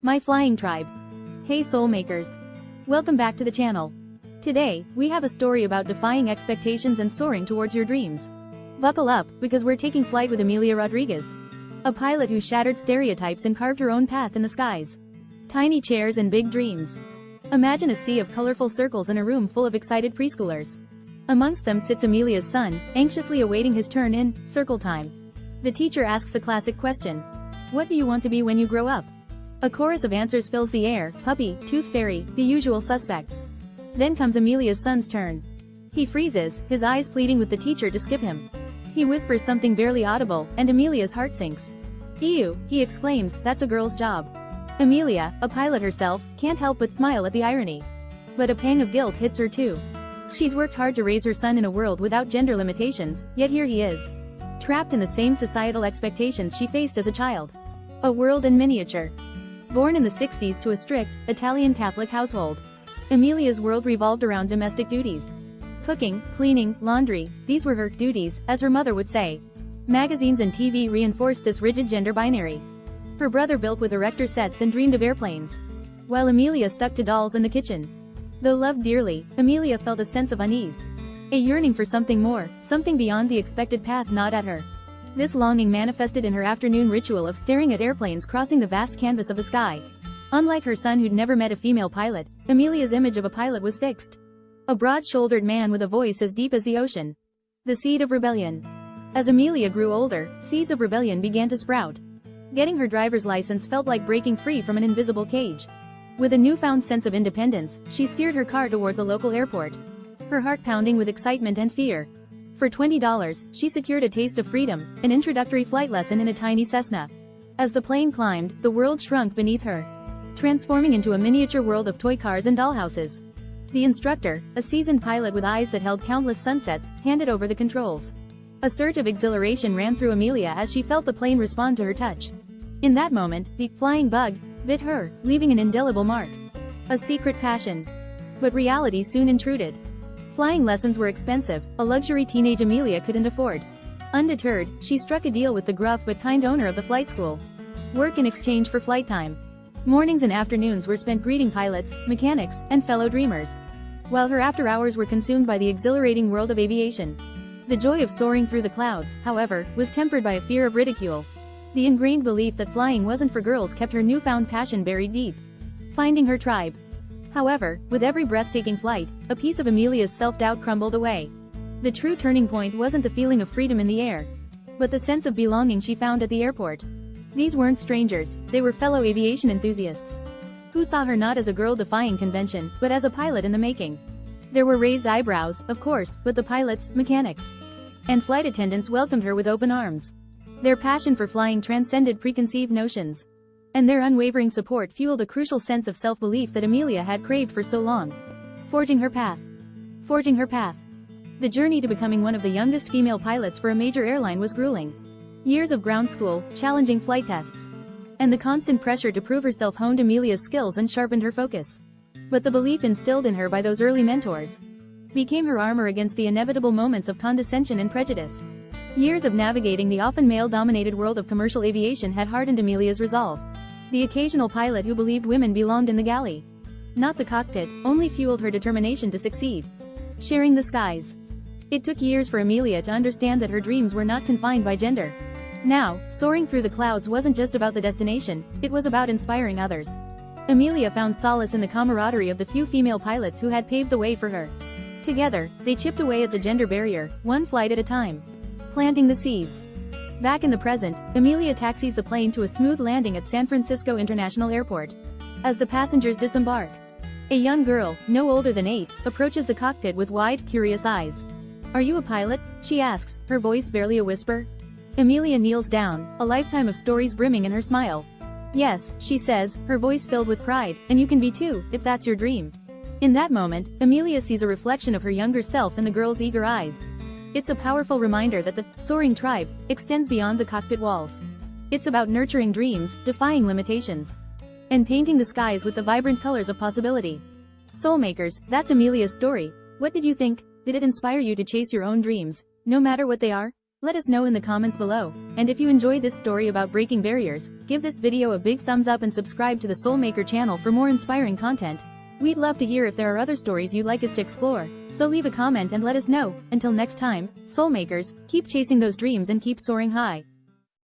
My flying tribe. Hey soul makers. Welcome back to the channel. Today, we have a story about defying expectations and soaring towards your dreams. Buckle up, because we're taking flight with Amelia Rodriguez, a pilot who shattered stereotypes and carved her own path in the skies. Tiny chairs and big dreams. Imagine a sea of colorful circles in a room full of excited preschoolers. Amongst them sits Amelia's son, anxiously awaiting his turn in circle time. The teacher asks the classic question. What do you want to be when you grow up? A chorus of answers fills the air: puppy, tooth fairy, the usual suspects. Then comes Amelia's son's turn. He freezes, his eyes pleading with the teacher to skip him. He whispers something barely audible, and Amelia's heart sinks. Ew, he exclaims, that's a girl's job. Amelia, a pilot herself, can't help but smile at the irony. But a pang of guilt hits her too. She's worked hard to raise her son in a world without gender limitations, yet here he is, trapped in the same societal expectations she faced as a child. A world in miniature. Born in the 60s to a strict, Italian Catholic household, Amelia's world revolved around domestic duties. Cooking, cleaning, laundry, these were her duties, as her mother would say. Magazines and TV reinforced this rigid gender binary. Her brother built with erector sets and dreamed of airplanes, while Amelia stuck to dolls in the kitchen. Though loved dearly, Amelia felt a sense of unease. A yearning for something more, something beyond the expected path gnawed at her. This longing manifested in her afternoon ritual of staring at airplanes crossing the vast canvas of the sky. Unlike her son who'd never met a female pilot, Amelia's image of a pilot was fixed. A broad-shouldered man with a voice as deep as the ocean. The seed of rebellion. As Amelia grew older, seeds of rebellion began to sprout. Getting her driver's license felt like breaking free from an invisible cage. With a newfound sense of independence, she steered her car towards a local airport, her heart pounding with excitement and fear. For $20, she secured a taste of freedom, an introductory flight lesson in a tiny Cessna. As the plane climbed, the world shrunk beneath her, transforming into a miniature world of toy cars and dollhouses. The instructor, a seasoned pilot with eyes that held countless sunsets, handed over the controls. A surge of exhilaration ran through Amelia as she felt the plane respond to her touch. In that moment, the flying bug bit her, leaving an indelible mark. A secret passion. But reality soon intruded. Flying lessons were expensive, a luxury teenage Amelia couldn't afford. Undeterred, she struck a deal with the gruff but kind owner of the flight school. Work in exchange for flight time. Mornings and afternoons were spent greeting pilots, mechanics, and fellow dreamers, while her after-hours were consumed by the exhilarating world of aviation. The joy of soaring through the clouds, however, was tempered by a fear of ridicule. The ingrained belief that flying wasn't for girls kept her newfound passion buried deep. Finding her tribe. However, with every breathtaking flight, a piece of Amelia's self-doubt crumbled away. The true turning point wasn't the feeling of freedom in the air, but the sense of belonging she found at the airport. These weren't strangers, they were fellow aviation enthusiasts, who saw her not as a girl defying convention, but as a pilot in the making. There were raised eyebrows, of course, but the pilots, mechanics, and flight attendants welcomed her with open arms. Their passion for flying transcended preconceived notions, and their unwavering support fueled a crucial sense of self-belief that Amelia had craved for so long. Forging her path. Forging her path. The journey to becoming one of the youngest female pilots for a major airline was grueling. Years of ground school, challenging flight tests, and the constant pressure to prove herself honed Amelia's skills and sharpened her focus. But the belief instilled in her by those early mentors became her armor against the inevitable moments of condescension and prejudice. Years of navigating the often male-dominated world of commercial aviation had hardened Amelia's resolve. The occasional pilot who believed women belonged in the galley, not the cockpit, only fueled her determination to succeed. Sharing the skies. It took years for Amelia to understand that her dreams were not confined by gender. Now, soaring through the clouds wasn't just about the destination, it was about inspiring others. Amelia found solace in the camaraderie of the few female pilots who had paved the way for her. Together, they chipped away at the gender barrier, one flight at a time, planting the seeds. Back in the present, Amelia taxis the plane to a smooth landing at San Francisco International Airport. As the passengers disembark, a young girl, no older than 8, approaches the cockpit with wide, curious eyes. Are you a pilot? She asks, her voice barely a whisper. Amelia kneels down, a lifetime of stories brimming in her smile. Yes, she says, her voice filled with pride, and you can be too, if that's your dream. In that moment, Amelia sees a reflection of her younger self in the girl's eager eyes. It's a powerful reminder that the soaring tribe extends beyond the cockpit walls. It's about nurturing dreams, defying limitations, and painting the skies with the vibrant colors of possibility. Soulmakers, that's Amelia's story. What did you think? Did it inspire you to chase your own dreams, no matter what they are? Let us know in the comments below. And if you enjoyed this story about breaking barriers, give this video a big thumbs up and subscribe to the Soulmaker channel for more inspiring content. We'd love to hear if there are other stories you'd like us to explore, so leave a comment and let us know. Until next time, Soulmakers, keep chasing those dreams and keep soaring high.